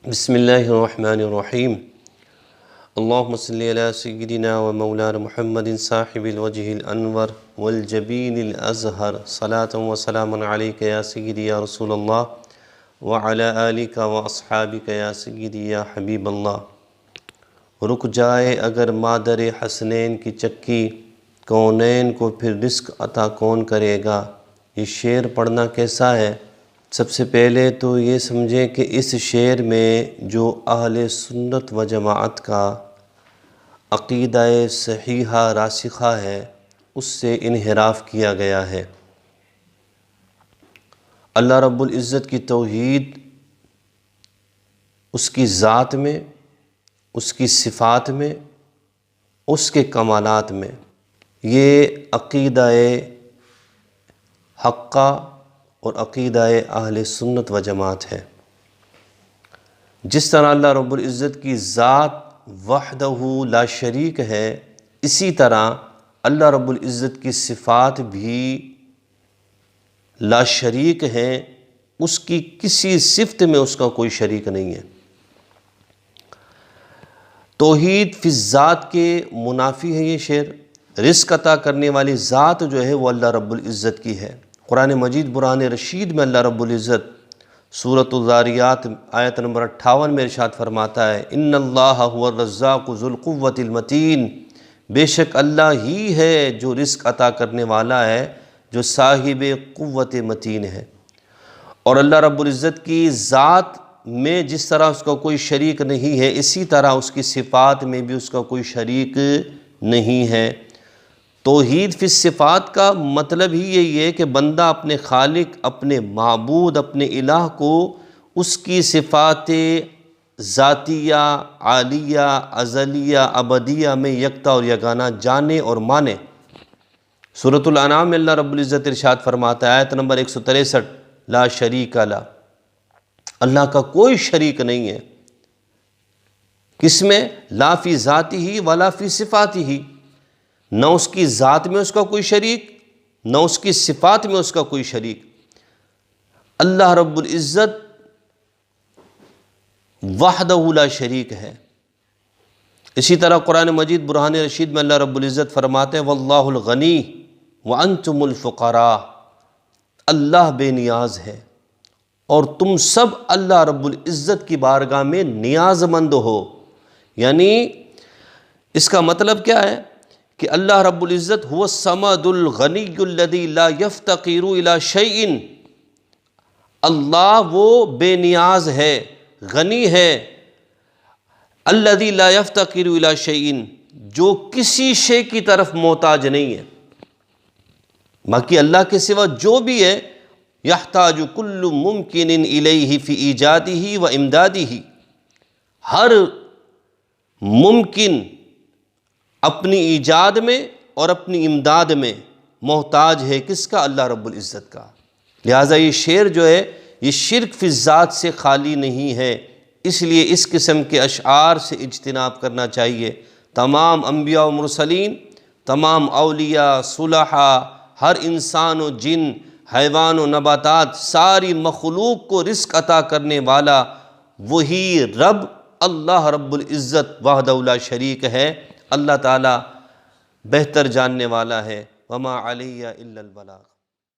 بسم اللہ الرحمن الرحیم اللہم صلی علی سیدنا و مولانا محمد صاحب الوجہ الانور والجبین الازہر صلاة و سلاما علیک یا سیدی یا رسول اللہ وعلی آلک و اصحابک یا سیدی یا حبیب اللہ۔ رک جائے اگر مادر حسنین کی چکی، کونین کو پھر رزق عطا کون کرے گا۔ یہ شعر پڑھنا کیسا ہے؟ سب سے پہلے تو یہ سمجھیں کہ اس شعر میں جو اہل سنت و جماعت کا عقیدہ صحیحہ راسخہ ہے اس سے انحراف کیا گیا ہے۔ اللہ رب العزت کی توحید اس کی ذات میں، اس کی صفات میں، اس کے کمالات میں، یہ عقیدہ حقہ اور عقیدہ اہل سنت و جماعت ہے۔ جس طرح اللہ رب العزت کی ذات وحدہ لا شریک ہے، اسی طرح اللہ رب العزت کی صفات بھی لا شریک ہیں، اس کی کسی صفت میں اس کا کوئی شریک نہیں ہے۔ توحید فی الذات کے منافی ہے یہ شعر۔ رزق عطا کرنے والی ذات جو ہے وہ اللہ رب العزت کی ہے۔ قرآن مجید برہان رشید میں اللہ رب العزت سورۃ الذاریات آیت نمبر 58 میں ارشاد فرماتا ہے، ان اللہ هو الرزاق ذو القوۃ المتین، بے شک اللہ ہی ہے جو رزق عطا کرنے والا ہے، جو صاحب قوت متین ہے۔ اور اللہ رب العزت کی ذات میں جس طرح اس کا کوئی شریک نہیں ہے، اسی طرح اس کی صفات میں بھی اس کا کوئی شریک نہیں ہے۔ توحید فی الصفات کا مطلب ہی یہی ہے کہ بندہ اپنے خالق، اپنے معبود، اپنے الہ کو اس کی صفات ذاتیہ، عالیہ، ازلیہ، ابدیہ میں یکتا اور یگانہ جانے اور مانے۔ سورۃ الانعام میں اللہ رب العزت ارشاد فرماتا ہے آیت نمبر 163، لا شریک لہ، اللہ کا کوئی شریک نہیں ہے۔ کس میں؟ لا فی ذاتہ ولا فی صفاتہ، نہ اس کی ذات میں اس کا کوئی شریک، نہ اس کی صفات میں اس کا کوئی شریک۔ اللہ رب العزت وحدہ لا شریک ہے۔ اسی طرح قرآن مجید برہان رشید میں اللہ رب العزت فرماتے ہیں، واللہ الغنی وانتم الفقراء، اللہ بے نیاز ہے اور تم سب اللہ رب العزت کی بارگاہ میں نیاز مند ہو۔ یعنی اس کا مطلب کیا ہے کہ اللہ رب العزت هو الصمد الغنی الذی لا یفتقر الی شیء، اللہ وہ بے نیاز ہے، غنی ہے، الذی لا یفتقر الی شیء، جو کسی شے کی طرف محتاج نہیں ہے۔ باقی اللہ کے سوا جو بھی ہے، یحتاج کل ممکن الیہ فی ایجادہ و امدادہ، ہر ممکن اپنی ایجاد میں اور اپنی امداد میں محتاج ہے کس کا؟ اللہ رب العزت کا۔ لہٰذا یہ شعر جو ہے یہ شرک فی الذات سے خالی نہیں ہے، اس لیے اس قسم کے اشعار سے اجتناب کرنا چاہیے۔ تمام انبیاء و مرسلین، تمام اولیاء، صلحاء، ہر انسان و جن، حیوان و نباتات، ساری مخلوق کو رزق عطا کرنے والا وہی رب اللہ رب العزت وحدہ لا شریک ہے۔ اللہ تعالیٰ بہتر جاننے والا ہے۔ وما علیہ الا البلاغ۔